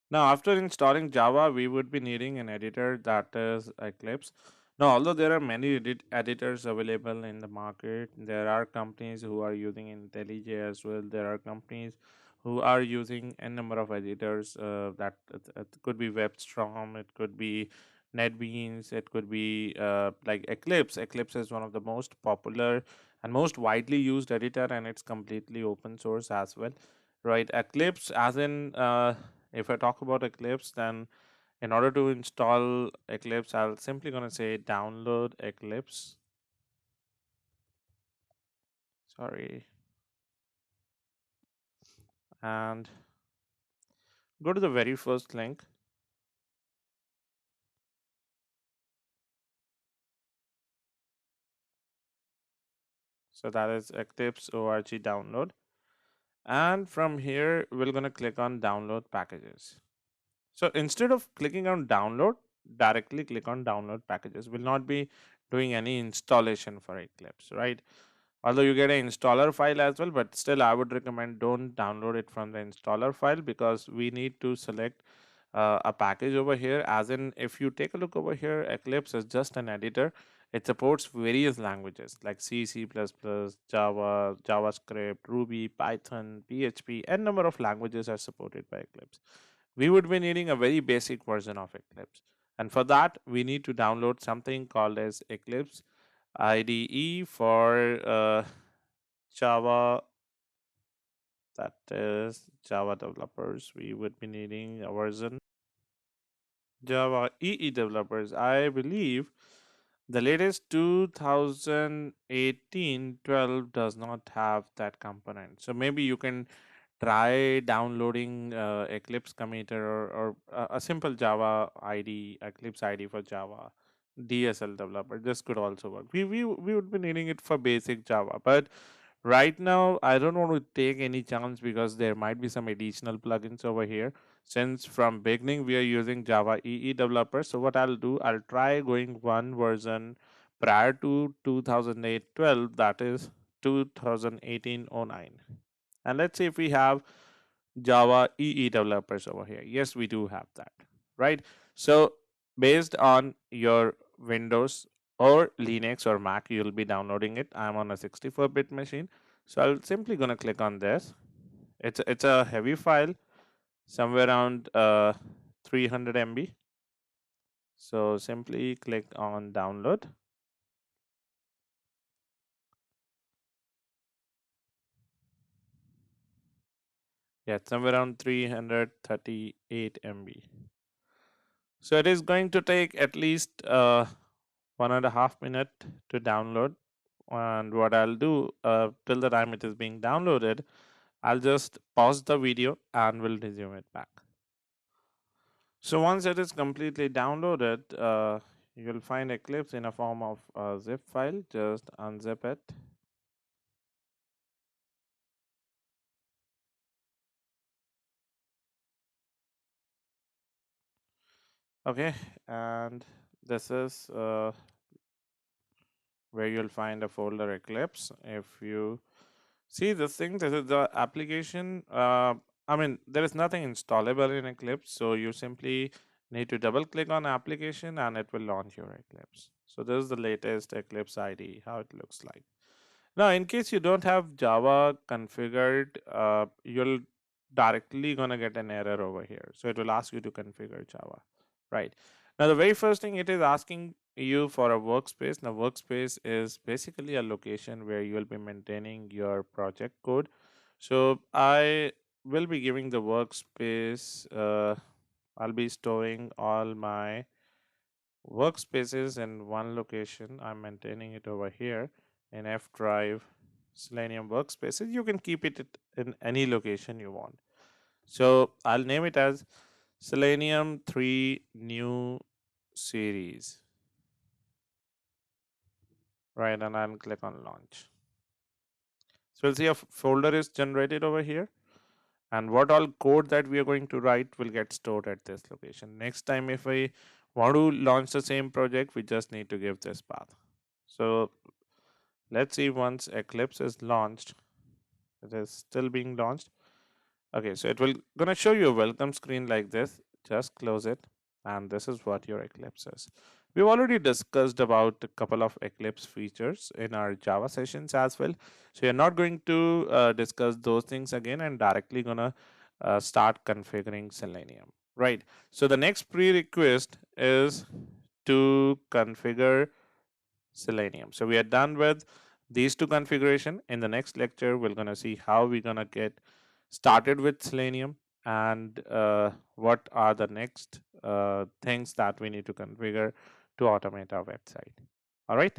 Now, after installing Java, we would be needing an editor that is Eclipse. Now, although there are many editors available in the market, there are companies who are using IntelliJ as well. There are companies who are using a number of editors that it could be WebStorm, it could be NetBeans, it could be like Eclipse. Eclipse is one of the most popular and most widely used editor, and it's completely open source as well, right? Eclipse, as in if I talk about Eclipse, then in order to install Eclipse, I'll simply gonna say download Eclipse. Sorry, and go to the very first link. So that is Eclipse org download. And from here, we're gonna click on download packages. So instead of clicking on download, directly click on download packages. We'll not be doing any installation for Eclipse, right? Although you get an installer file as well, but still I would recommend don't download it from the installer file, because we need to select a package over here. As in, if you take a look over here, Eclipse is just an editor. It supports various languages like C, C++, Java, JavaScript, Ruby, Python, PHP, and number of languages are supported by Eclipse. We would be needing a very basic version of Eclipse, and for that we need to download something called as Eclipse IDE for Java, that is Java developers. We would be needing a version Java EE developers. I believe the latest 2018-12 does not have that component. So maybe you can try downloading Eclipse committer, or a simple Java ID, Eclipse ID for Java DSL developer. This could also work. We would be needing it for basic Java, but right now I don't want to take any chance, because there might be some additional plugins over here, since from beginning we are using Java EE developer. So what I'll do, I'll try going one version prior to 2008-12, that is 2018-09, and let's see if we have Java EE developers over here. Yes, we do have that, right? So based on your Windows or Linux or Mac, you'll be downloading it. I'm on a 64-bit machine, so I'll simply gonna click on this. It's a heavy file, somewhere around 300 MB. So simply click on download. Yeah, it's somewhere around 338 MB. So it is going to take at least 1.5 minute to download. And what I'll do, till the time it is being downloaded, I'll just pause the video and we'll resume it back. So once it is completely downloaded, you'll find Eclipse in a form of a zip file. Just unzip it. Okay, and this is where you'll find a folder Eclipse. If you see this thing, this is the application. I mean, there is nothing installable in Eclipse, so you simply need to double click on application and it will launch your Eclipse. So this is the latest Eclipse IDE, how it looks like. Now, in case you don't have Java configured, you'll directly gonna get an error over here. So it will ask you to configure Java, right? Now, the very first thing it is asking you for a workspace. Now, workspace is basically a location where you will be maintaining your project code. So I will be giving the workspace. I'll be storing all my workspaces in one location. I'm maintaining it over here in F drive Selenium workspaces. You can keep it in any location you want. So I'll name it as Selenium 3 new series, right? And I'll click on launch. So we'll see a folder is generated over here, and what all code that we are going to write will get stored at this location. Next time if I want to launch the same project, we just need to give this path. So let's see, once Eclipse is launched, it is still being launched. Okay, so it will gonna show you a welcome screen like this. Just close it, and this is what your Eclipse is. We've already discussed about a couple of Eclipse features in our Java sessions as well. So you're not going to discuss those things again and directly gonna start configuring Selenium, right? So the next prerequisite is to configure Selenium. So we are done with these two configuration. In the next lecture, we're going to see how we're going to get started with Selenium and what are the next things that we need to configure to automate our website. All right.